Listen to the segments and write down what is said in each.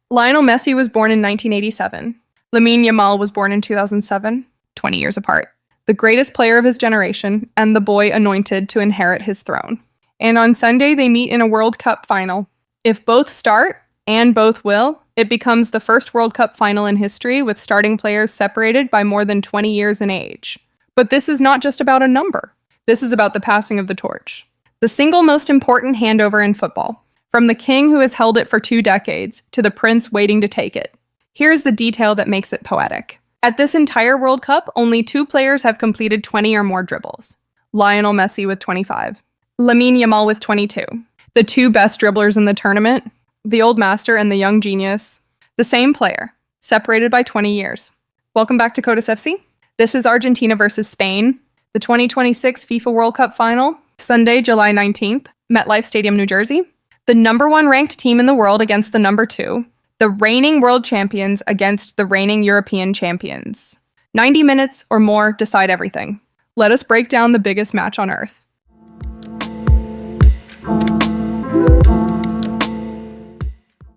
Lionel Messi was born in 1987. Lamine Yamal was born in 2007, 20 years apart. The greatest player of his generation, and the boy anointed to inherit his throne. And on Sunday, they meet in a World Cup final. If both start, and both will, it becomes the first World Cup final in history with starting players separated by more than 20 years in age. But this is not just about a number. This is about the passing of the torch. The single most important handover in football, from the king who has held it for 2 decades to the prince waiting to take it. Here's the detail that makes it poetic. At this entire World Cup, only 2 players have completed 20 or more dribbles. Lionel Messi with 25. Lamine Yamal with 22. The 2 best dribblers in the tournament, the old master and the young genius, the same player, separated by 20 years. Welcome back to Kodus FC. This is Argentina versus Spain, the 2026 FIFA World Cup final, Sunday, July 19th, MetLife Stadium, New Jersey. The number 1 ranked team in the world against the number 2. The reigning world champions against the reigning European champions. 90 minutes or more decide everything. Let us break down the biggest match on earth.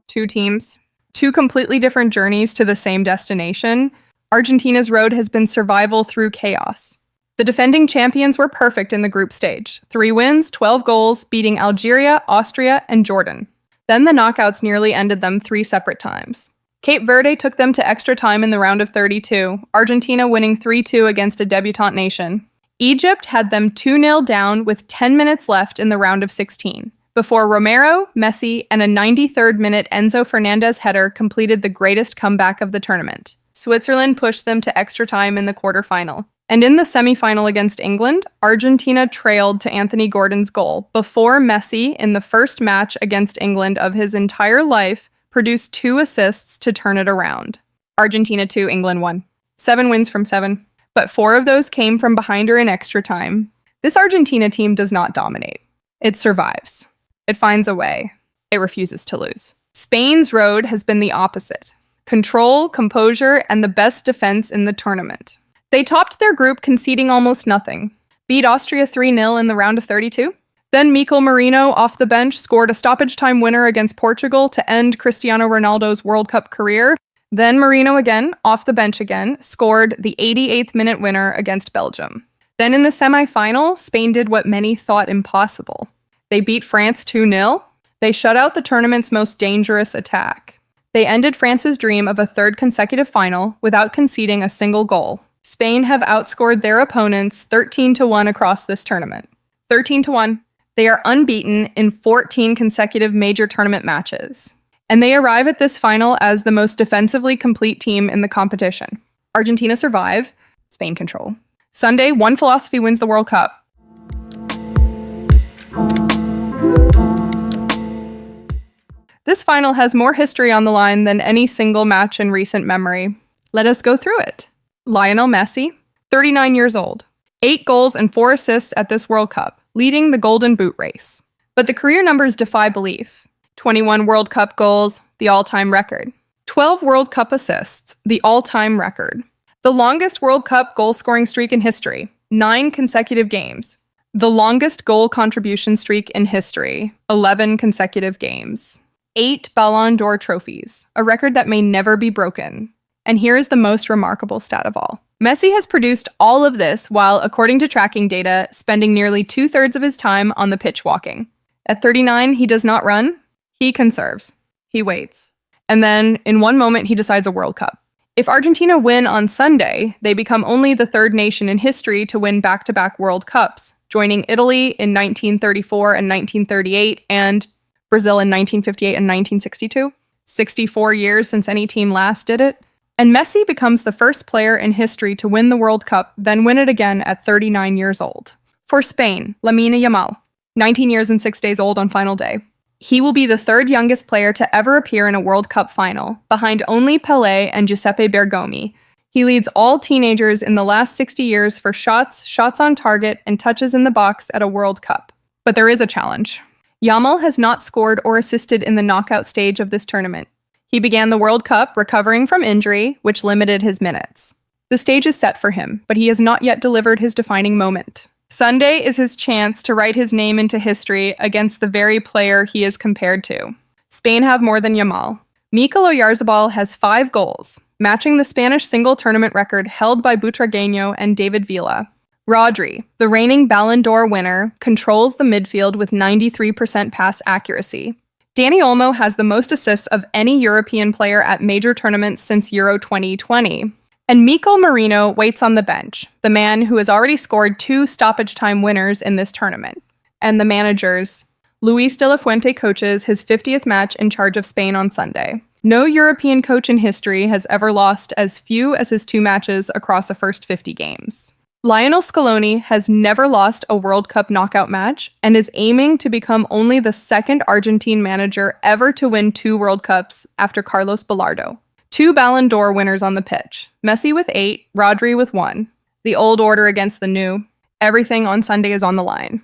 Two teams, 2 completely different journeys to the same destination. Argentina's road has been survival through chaos. The defending champions were perfect in the group stage. 3 wins, 12 goals, beating Algeria, Austria, and Jordan. Then the knockouts nearly ended them 3 separate times. Cape Verde took them to extra time in the round of 32, Argentina winning 3-2 against a debutant nation. Egypt had them 2-0 down with 10 minutes left in the round of 16. Before Romero, Messi, and a 93rd minute Enzo Fernandez header completed the greatest comeback of the tournament. Switzerland pushed them to extra time in the quarterfinal. And in the semifinal against England, Argentina trailed to Anthony Gordon's goal before Messi, in the first match against England of his entire life, produced 2 assists to turn it around. Argentina 2, England 1. 7 wins from 7. But 4 of those came from behind her in extra time. This Argentina team does not dominate. It survives. It finds a way. It refuses to lose. Spain's road has been the opposite. Control, composure, and the best defense in the tournament. They topped their group conceding almost nothing. Beat Austria 3-0 in the round of 32. Then Mikel Merino, off the bench, scored a stoppage time winner against Portugal to end Cristiano Ronaldo's World Cup career. Then Merino again, off the bench again, scored the 88th minute winner against Belgium. Then in the semi-final, Spain did what many thought impossible. They beat France 2-0. They shut out the tournament's most dangerous attack. They ended France's dream of a 3rd consecutive final without conceding a single goal. Spain have outscored their opponents 13-1 across this tournament. 13-1. They are unbeaten in 14 consecutive major tournament matches. And they arrive at this final as the most defensively complete team in the competition. Argentina survive. Spain control. Sunday, one philosophy wins the World Cup. This final has more history on the line than any single match in recent memory. Let us go through it. Lionel Messi, 39 years old. 8 goals and 4 assists at this World Cup, leading the Golden Boot race. But the career numbers defy belief. 21 World Cup goals, the all-time record. 12 World Cup assists, the all-time record. The longest World Cup goal-scoring streak in history, 9 consecutive games. The longest goal contribution streak in history, 11 consecutive games. 8 Ballon d'Or trophies, a record that may never be broken. And here is the most remarkable stat of all. Messi has produced all of this while, according to tracking data, spending nearly 2/3 of his time on the pitch walking. At 39, he does not run. He conserves. He waits. And then, in one moment, he decides a World Cup. If Argentina win on Sunday, they become only the 3rd nation in history to win back-to-back World Cups, joining Italy in 1934 and 1938, and Brazil in 1958 and 1962. 64 years since any team last did it. And Messi becomes the first player in history to win the World Cup, then win it again at 39 years old. For Spain, Lamine Yamal, 19 years and 6 days old on final day. He will be the 3rd youngest player to ever appear in a World Cup final, behind only Pelé and Giuseppe Bergomi. He leads all teenagers in the last 60 years for shots, shots on target, and touches in the box at a World Cup. But there is a challenge. Yamal has not scored or assisted in the knockout stage of this tournament. He began the World Cup recovering from injury, which limited his minutes. The stage is set for him, but he has not yet delivered his defining moment. Sunday is his chance to write his name into history against the very player he is compared to. Spain have more than Yamal, Mikel Oyarzabal has 5 goals, matching the Spanish single tournament record held by Butragueño and David Villa. Rodri, the reigning Ballon d'Or winner, controls the midfield with 93% pass accuracy. Dani Olmo has the most assists of any European player at major tournaments since Euro 2020. And Mikel Merino waits on the bench, the man who has already scored 2 stoppage time winners in this tournament. And the managers. Luis de la Fuente coaches his 50th match in charge of Spain on Sunday. No European coach in history has ever lost as few as his 2 matches across the first 50 games. Lionel Scaloni has never lost a World Cup knockout match and is aiming to become only the second Argentine manager ever to win 2 World Cups after Carlos Bilardo. 2 Ballon d'Or winners on the pitch, Messi with 8, Rodri with 1. The old order against the new. Everything on Sunday is on the line.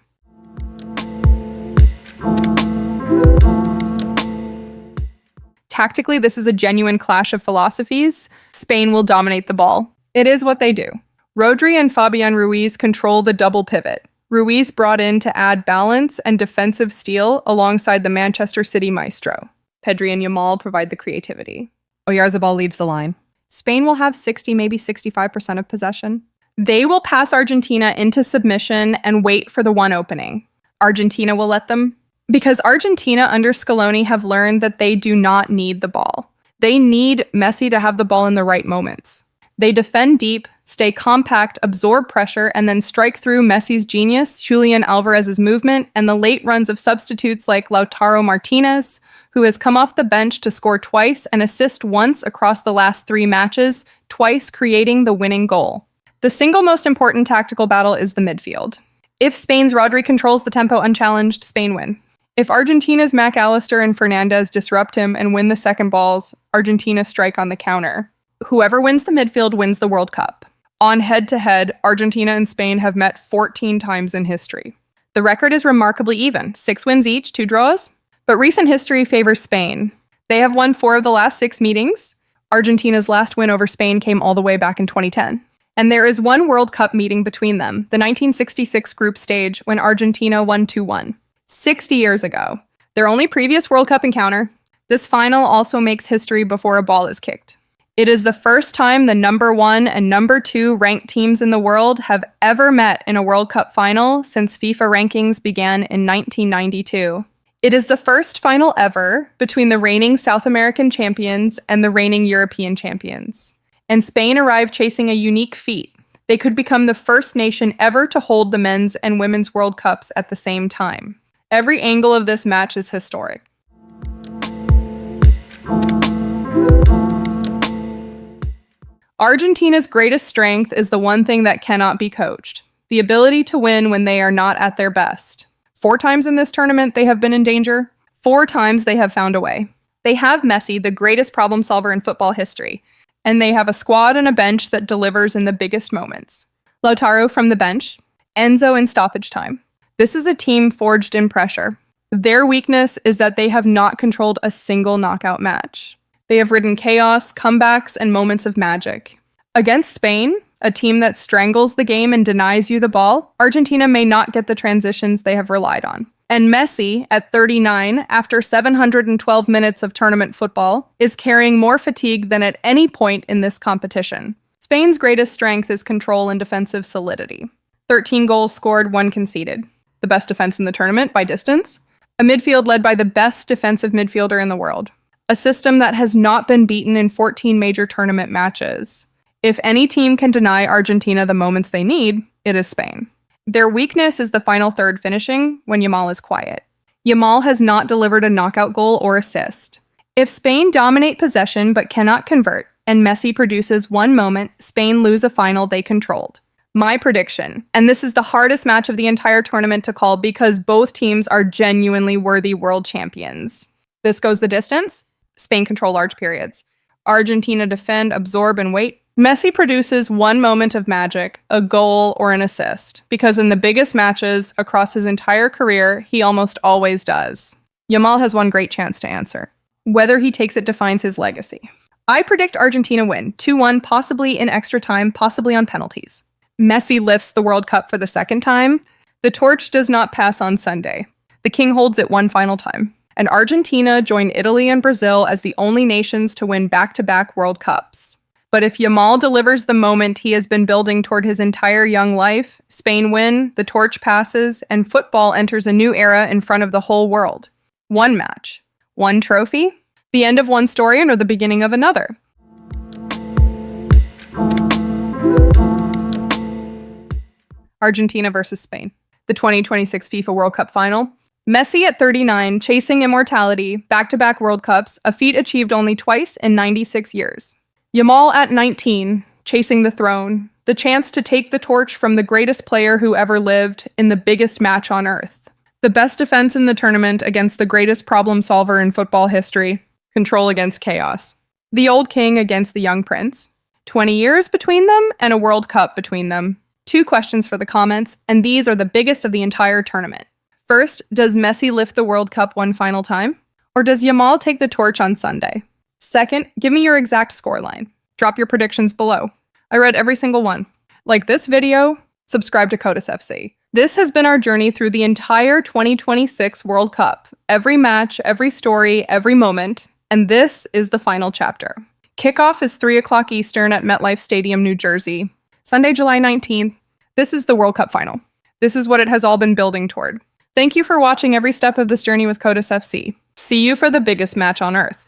Tactically, this is a genuine clash of philosophies. Spain will dominate the ball. It is what they do. Rodri and Fabian Ruiz control the double pivot. Ruiz brought in to add balance and defensive steel alongside the Manchester City maestro. Pedri and Yamal provide the creativity. Oyarzabal leads the line. Spain will have 60, maybe 65% of possession. They will pass Argentina into submission and wait for the one opening. Argentina will let them. Because Argentina under Scaloni have learned that they do not need the ball. They need Messi to have the ball in the right moments. They defend deep, stay compact, absorb pressure, and then strike through Messi's genius, Julian Alvarez's movement, and the late runs of substitutes like Lautaro Martinez, who has come off the bench to score twice and assist once across the last 3 matches, twice creating the winning goal. The single most important tactical battle is the midfield. If Spain's Rodri controls the tempo unchallenged, Spain win. If Argentina's McAllister and Fernandez disrupt him and win the second balls, Argentina strike on the counter. Whoever wins the midfield wins the World Cup. On head-to-head, Argentina and Spain have met 14 times in history. The record is remarkably even, 6 wins each, 2 draws. But recent history favors Spain. They have won 4 of the last 6 meetings. Argentina's last win over Spain came all the way back in 2010. And there is one World Cup meeting between them, the 1966 group stage when Argentina won 2-1. 60 years ago. Their only previous World Cup encounter. This final also makes history before a ball is kicked. It is the first time the number 1 and number 2 ranked teams in the world have ever met in a World Cup final since FIFA rankings began in 1992. It is the first final ever between the reigning South American champions and the reigning European champions. And Spain arrived chasing a unique feat. They could become the first nation ever to hold the men's and women's World Cups at the same time. Every angle of this match is historic. Argentina's greatest strength is the one thing that cannot be coached: the ability to win when they are not at their best. 4 times in this tournament they have been in danger. 4 times they have found a way. They have Messi, the greatest problem solver in football history, and they have a squad and a bench that delivers in the biggest moments. Lautaro from the bench, Enzo in stoppage time. This is a team forged in pressure. Their weakness is that they have not controlled a single knockout match. They have ridden chaos, comebacks, and moments of magic. Against Spain, a team that strangles the game and denies you the ball, Argentina may not get the transitions they have relied on. And Messi, at 39, after 712 minutes of tournament football, is carrying more fatigue than at any point in this competition. Spain's greatest strength is control and defensive solidity. 13 goals scored, 1 conceded. The best defense in the tournament by distance. A midfield led by the best defensive midfielder in the world. A system that has not been beaten in 14 major tournament matches. If any team can deny Argentina the moments they need, it is Spain. Their weakness is the final third finishing, when Yamal is quiet. Yamal has not delivered a knockout goal or assist. If Spain dominate possession but cannot convert, and Messi produces one moment, Spain lose a final they controlled. My prediction, and this is the hardest match of the entire tournament to call because both teams are genuinely worthy world champions. This goes the distance. Spain control large periods. Argentina defend, absorb, and wait. Messi produces one moment of magic, a goal, or an assist, because in the biggest matches across his entire career, he almost always does. Yamal has one great chance to answer. Whether he takes it defines his legacy. I predict Argentina win, 2-1, possibly in extra time, possibly on penalties. Messi lifts the World Cup for the second time. The torch does not pass on Sunday. The king holds it one final time. and Argentina join Italy and Brazil as the only nations to win back-to-back World Cups. But if Yamal delivers the moment he has been building toward his entire young life, Spain win, the torch passes, and football enters a new era in front of the whole world. One match, one trophy, the end of one story or the beginning of another. Argentina versus Spain. The 2026 FIFA World Cup final. Messi at 39, chasing immortality, back-to-back World Cups, a feat achieved only twice in 96 years. Yamal at 19, chasing the throne, the chance to take the torch from the greatest player who ever lived in the biggest match on earth. The best defense in the tournament against the greatest problem solver in football history. Control against chaos. The old king against the young prince. 20 years between them and a World Cup between them. 2 questions for the comments, and these are the biggest of the entire tournament. First, does Messi lift the World Cup one final time? Or does Yamal take the torch on Sunday? Second, give me your exact scoreline. Drop your predictions below. I read every single one. Like this video, subscribe to Kodus FC. This has been our journey through the entire 2026 World Cup. Every match, every story, every moment, and this is the final chapter. Kickoff is 3 o'clock Eastern at MetLife Stadium, New Jersey. Sunday, July 19th. This is the World Cup final. This is what it has all been building toward. Thank you for watching every step of this journey with Kodus FC. See you for the biggest match on earth.